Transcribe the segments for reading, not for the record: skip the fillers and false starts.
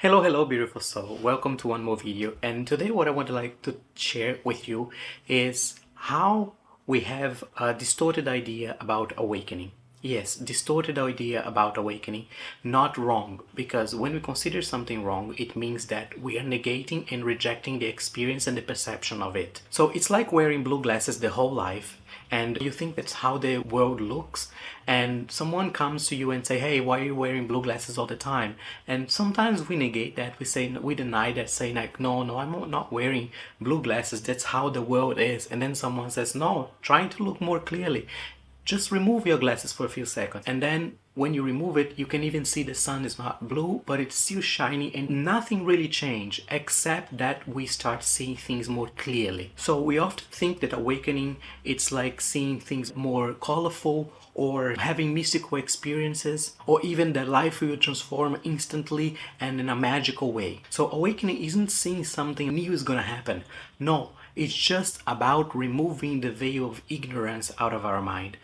Hello, beautiful soul. Welcome to one more video. And today, what I would like to share with you is how we have a distorted idea about awakening. Yes, distorted idea about awakening. Not wrong, because when we consider something wrong, it means that we are negating and rejecting the experience and the perception of it. So it's like wearing blue glasses the whole life and you think that's how the world looks, and someone comes to you and say, hey, why are you wearing blue glasses all the time? And sometimes we negate that, we deny that, saying like, no, I'm not wearing blue glasses, that's how the world is. And then someone says, no, trying to look more clearly, just remove your glasses for a few seconds, and then when you remove it, you can even see the sun is not blue, but it's still shiny, and nothing really changed except that we start seeing things more clearly. So we often think that awakening, it's like seeing things more colorful or having mystical experiences, or even that life will transform instantly and in a magical way. So awakening isn't seeing something new is gonna happen. No, it's just about removing the veil of ignorance out of our mind.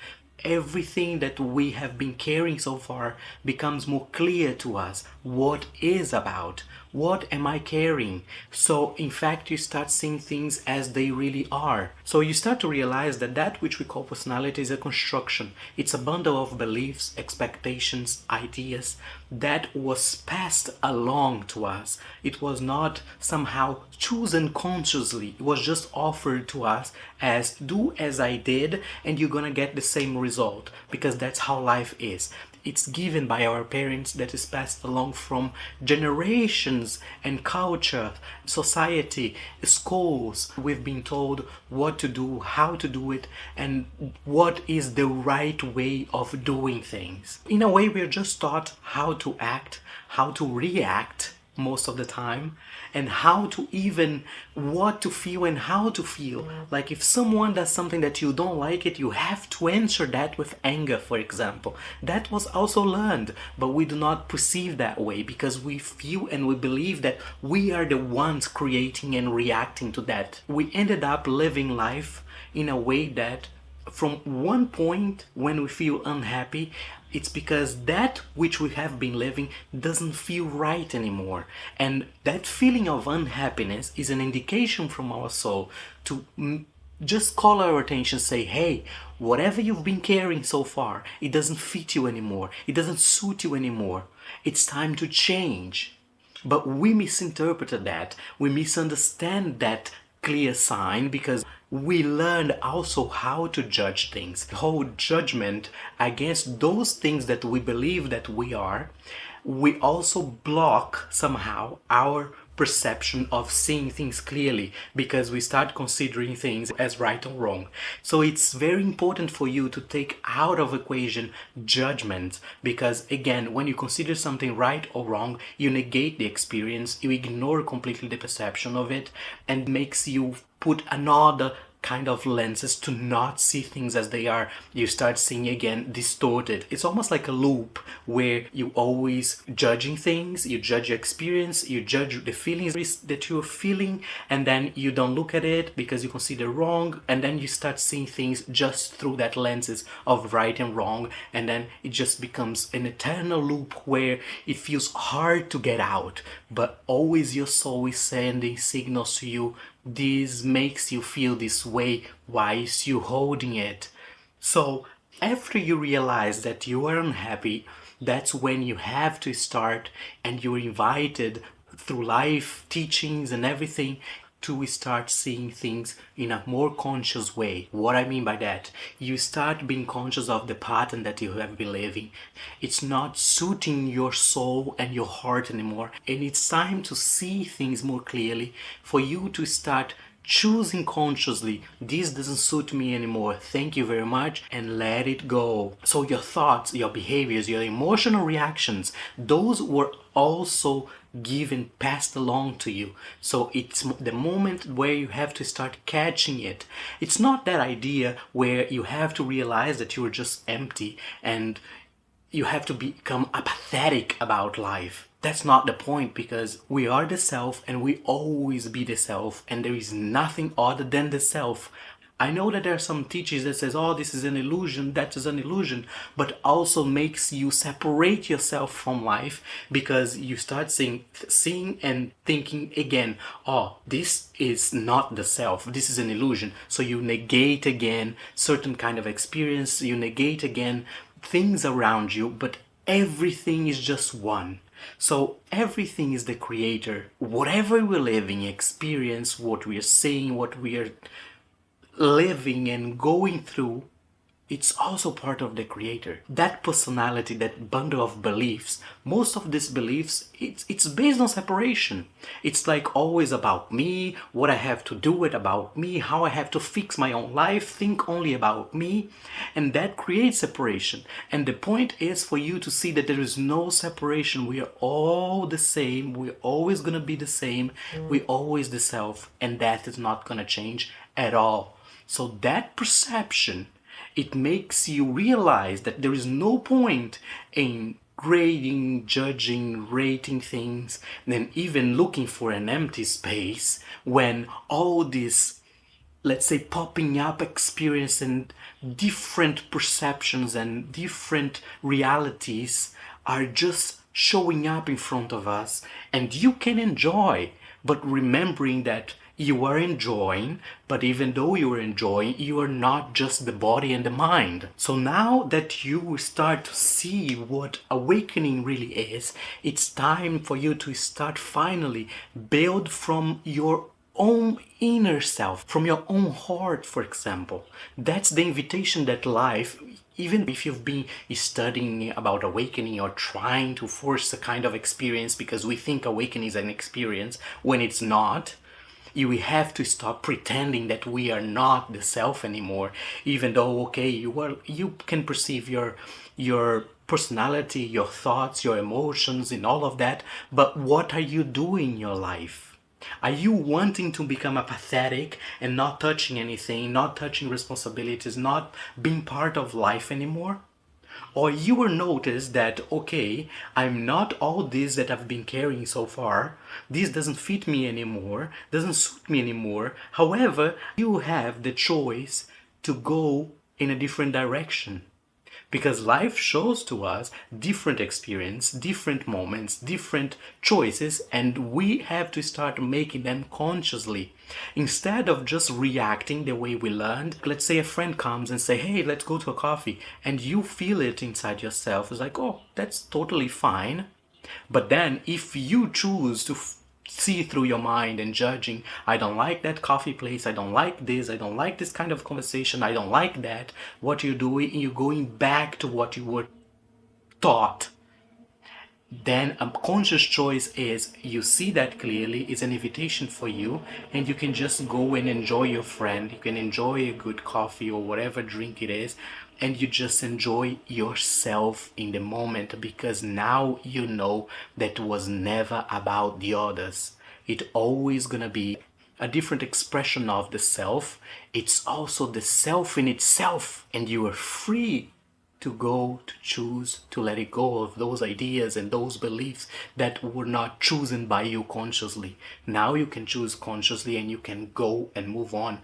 Everything that we have been carrying so far becomes more clear to us. What is about? What am I carrying? So in fact, you start seeing things as they really are. So you start to realize that that which we call personality is a construction. It's a bundle of beliefs, expectations, ideas that was passed along to us. It was not somehow chosen consciously. It was just offered to us as do as I did and you're gonna get the same result, because that's how life is. It's given by our parents, that is passed along from generations and culture, society, schools. We've been told what to do, how to do it, and what is the right way of doing things. In a way, we're just taught how to act, how to react most of the time, and how to even what to feel and how to feel. Like if someone does something that you don't like it, you have to answer that with anger, for example. That was also learned, but we do not perceive that way because we feel and we believe that we are the ones creating and reacting to that. We ended up living life in a way that from one point when we feel unhappy, it's because that which we have been living doesn't feel right anymore. And that feeling of unhappiness is an indication from our soul to just call our attention, say, hey, whatever you've been carrying so far, it doesn't fit you anymore. It doesn't suit you anymore. It's time to change. But we misinterpreted that. We misunderstand that clear sign because we learned also how to judge things. The whole judgment against those things that we believe that we are, we also block somehow our perception of seeing things clearly because we start considering things as right or wrong. So it's very important for you to take out of equation judgment, because again, when you consider something right or wrong, you negate the experience, you ignore completely the perception of it, and makes you put another kind of lenses to not see things as they are. You start seeing again distorted. It's almost like a loop where you always judging things, you judge your experience, you judge the feelings that you're feeling, and then you don't look at it because you consider wrong, and then you start seeing things just through that lenses of right and wrong, and then it just becomes an eternal loop where it feels hard to get out, but always your soul is sending signals to you. This makes you feel this way, why is you holding it? So after you realize that you are unhappy, that's when you have to start, and you're invited through life teachings and everything to start seeing things in a more conscious way. What I mean by that, you start being conscious of the pattern that you have been living. It's not suiting your soul and your heart anymore, and it's time to see things more clearly, for you to start choosing consciously, this doesn't suit me anymore, thank you very much, and let it go. So your thoughts, your behaviors, your emotional reactions, those were also given, passed along to you. So it's the moment where you have to start catching it. It's not that idea where you have to realize that you're just empty and you have to become apathetic about life. That's not the point, because we are the self and we always be the self, and there is nothing other than the self. I know that there are some teachers that says, oh, this is an illusion, that is an illusion, but also makes you separate yourself from life, because you start seeing and thinking again, oh, this is not the self, this is an illusion. So you negate again certain kind of experience, you negate again things around you, but everything is just one. So everything is the creator. Whatever we're living, experience, what we are seeing, what we are living and going through, it's also part of the creator. That personality, that bundle of beliefs, most of these beliefs, it's based on separation. It's like always about me, what I have to do it about me, how I have to fix my own life, think only about me, and that creates separation. And the point is for you to see that there is no separation. We are all the same, we're always gonna be the same, we're always the self, and that is not gonna change at all. So that perception, it makes you realize that there is no point in grading, judging, rating things, and even looking for an empty space when all this, let's say, popping up experience and different perceptions and different realities are just showing up in front of us, and you can enjoy, but remembering that you are enjoying, but even though you are enjoying, you are not just the body and the mind. So now that you start to see what awakening really is, it's time for you to start finally build from your own inner self, from your own heart, for example. That's the invitation that life, even if you've been studying about awakening or trying to force a kind of experience because we think awakening is an experience when it's not, you have to stop pretending that we are not the self anymore, even though, okay, you can perceive your personality, your thoughts, your emotions and all of that, but what are you doing in your life? Are you wanting to become apathetic and not touching anything, not touching responsibilities, not being part of life anymore? Or you will notice that, okay, I'm not all this that I've been carrying so far. This doesn't fit me anymore, doesn't suit me anymore. However, you have the choice to go in a different direction. Because life shows to us different experience, different moments, different choices, and we have to start making them consciously. Instead of just reacting the way we learned, let's say a friend comes and say, hey, let's go to a coffee, and you feel it inside yourself. It's like, oh, that's totally fine. But then if you choose to see through your mind and judging, I don't like that coffee place, I don't like this, I don't like this kind of conversation, I don't like that, what you're doing, you're going back to what you were taught. Then a conscious choice is, you see that clearly, it's an invitation for you, and you can just go and enjoy your friend, you can enjoy a good coffee or whatever drink it is, and you just enjoy yourself in the moment, because now you know that was never about the others. It's always gonna be a different expression of the self. It's also the self in itself, and you are free to go, to choose, to let it go of those ideas and those beliefs that were not chosen by you consciously. Now you can choose consciously, and you can go and move on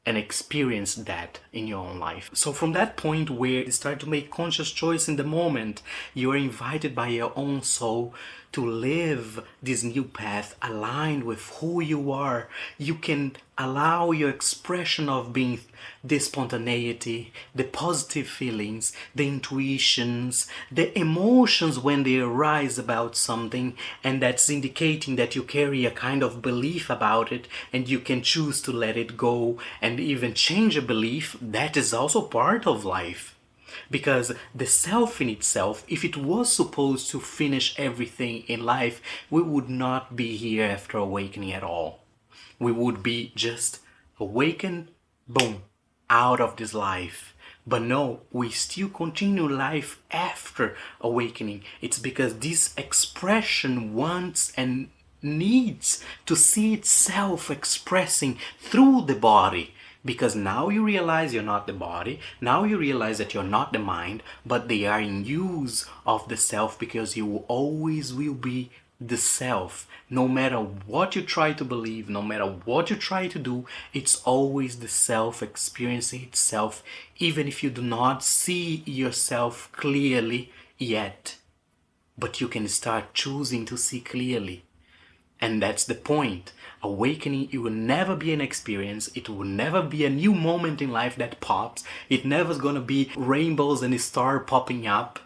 and experience that in your own life. So from that point where you start to make conscious choice in the moment, you are invited by your own soul to live this new path aligned with who you are. You can allow your expression of being, the spontaneity, the positive feelings, the intuitions, the emotions when they arise about something, and that's indicating that you carry a kind of belief about it, and you can choose to let it go and even change a belief. That is also part of life. Because the self in itself, if it was supposed to finish everything in life, we would not be here after awakening at all. We would be just awakened, boom, out of this life. But no, we still continue life after awakening. It's because this expression wants and needs to see itself expressing through the body. Because now you realize you're not the body, now you realize that you're not the mind, but they are in use of the self, because you always will be the self. No matter what you try to believe, no matter what you try to do, it's always the self experiencing itself, even if you do not see yourself clearly yet. But you can start choosing to see clearly. And that's the point. Awakening, it will never be an experience. It will never be a new moment in life that pops. It never's gonna be rainbows and a star popping up,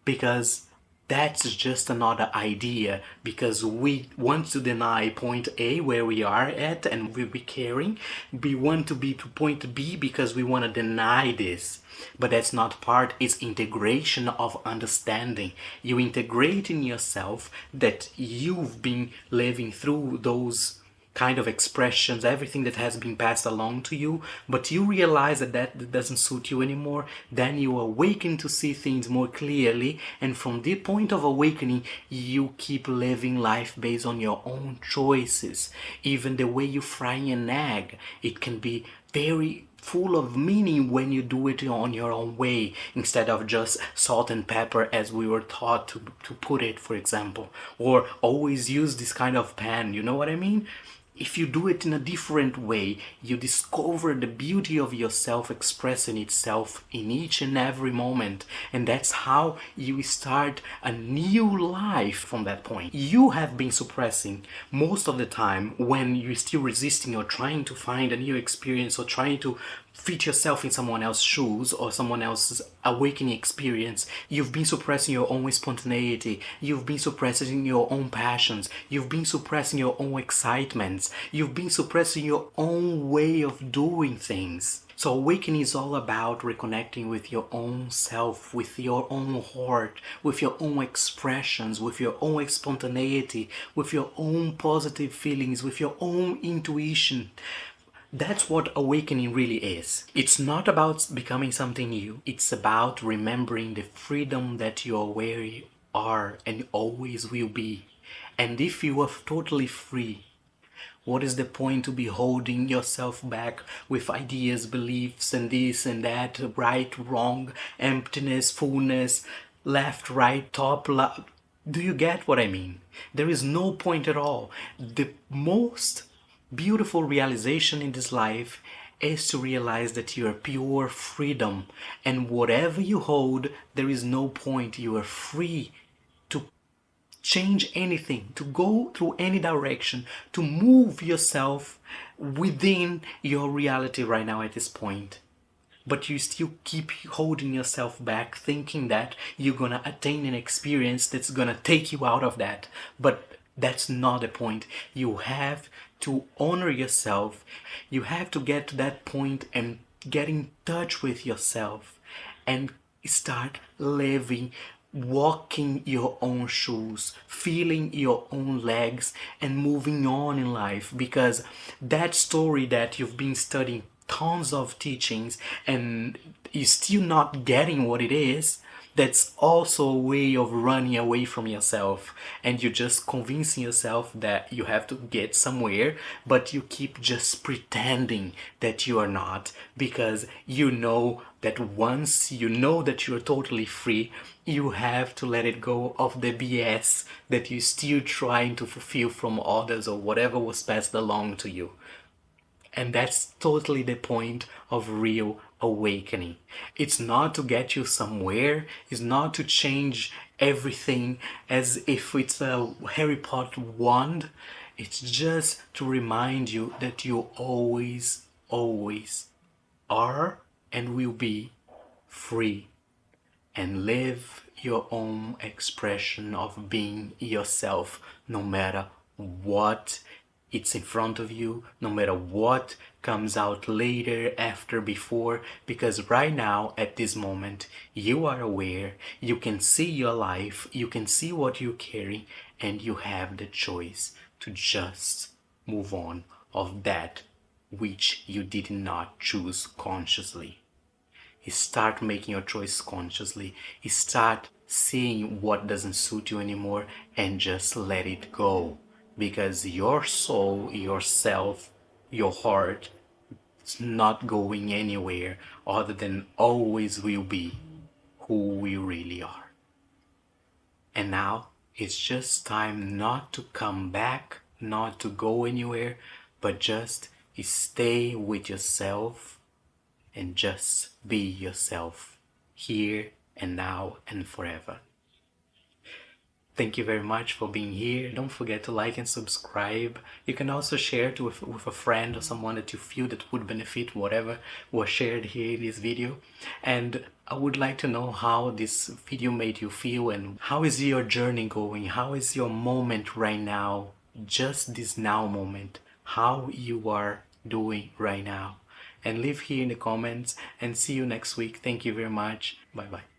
because that's just another idea, because we want to deny point A where we are at and we be caring. We want to be to point B because we want to deny this. But that's not part, it's integration of understanding. You integrate in yourself that you've been living through those kind of expressions, everything that has been passed along to you, but you realize that that doesn't suit you anymore. Then you awaken to see things more clearly, and from the point of awakening, you keep living life based on your own choices. Even the way you fry an egg, it can be very full of meaning when you do it on your own way, instead of just salt and pepper as we were taught to put it, for example, or always use this kind of pan, you know what I mean? If you do it in a different way, you discover the beauty of yourself expressing itself in each and every moment. And that's how you start a new life from that point. You have been suppressing most of the time when you're still resisting or trying to find a new experience or trying to fit yourself in someone else's shoes or someone else's awakening experience. You've been suppressing your own spontaneity. You've been suppressing your own passions. You've been suppressing your own excitements. You've been suppressing your own way of doing things. So awakening is all about reconnecting with your own self, with your own heart, with your own expressions, with your own spontaneity, with your own positive feelings, with your own intuition. That's what awakening really is. It's not about becoming something new. It's about remembering the freedom that you already are and always will be. And if you are totally free, what is the point to be holding yourself back with ideas, beliefs, and this and that, right, wrong, emptiness, fullness, left, right, top, do you get what I mean? There is no point at all. The most beautiful realization in this life is to realize that you are pure freedom, and whatever you hold, there is no point. You are free to change anything, to go through any direction, to move yourself within your reality right now at this point. But you still keep holding yourself back, thinking that you're gonna attain an experience that's gonna take you out of that. But that's not the point. You have to honor yourself. You have to get to that point and get in touch with yourself and start living, walking your own shoes, feeling your own legs, and moving on in life. Because that story that you've been studying tons of teachings and you're still not getting what it is, that's also a way of running away from yourself, and you're just convincing yourself that you have to get somewhere, but you keep just pretending that you are not, because you know that once you know that you're totally free, you have to let it go of the BS that you're still trying to fulfill from others or whatever was passed along to you. And that's totally the point of real awakening. It's not to get you somewhere, it's not to change everything as if it's a Harry Potter wand. It's just to remind you that you always, always are and will be free, and live your own expression of being yourself, no matter what it's in front of you, no matter what comes out later, after, before, because right now, at this moment, you are aware, you can see your life, you can see what you carry, and you have the choice to just move on of that which you did not choose consciously. You start making your choice consciously. You start seeing what doesn't suit you anymore and just let it go. Because your soul, yourself, your heart is not going anywhere other than always will be who we really are. And now It's just time not to come back, not to go anywhere, but just stay with yourself and just be yourself here and now and forever. Thank you very much for being here. Don't forget to like and subscribe. You can also share it with a friend or someone that you feel that would benefit whatever was shared here in this video. And I would like to know how this video made you feel and how is your journey going? How is your moment right now? Just this now moment. How you are doing right now. And leave here in the comments and see you next week. Thank you very much. Bye bye.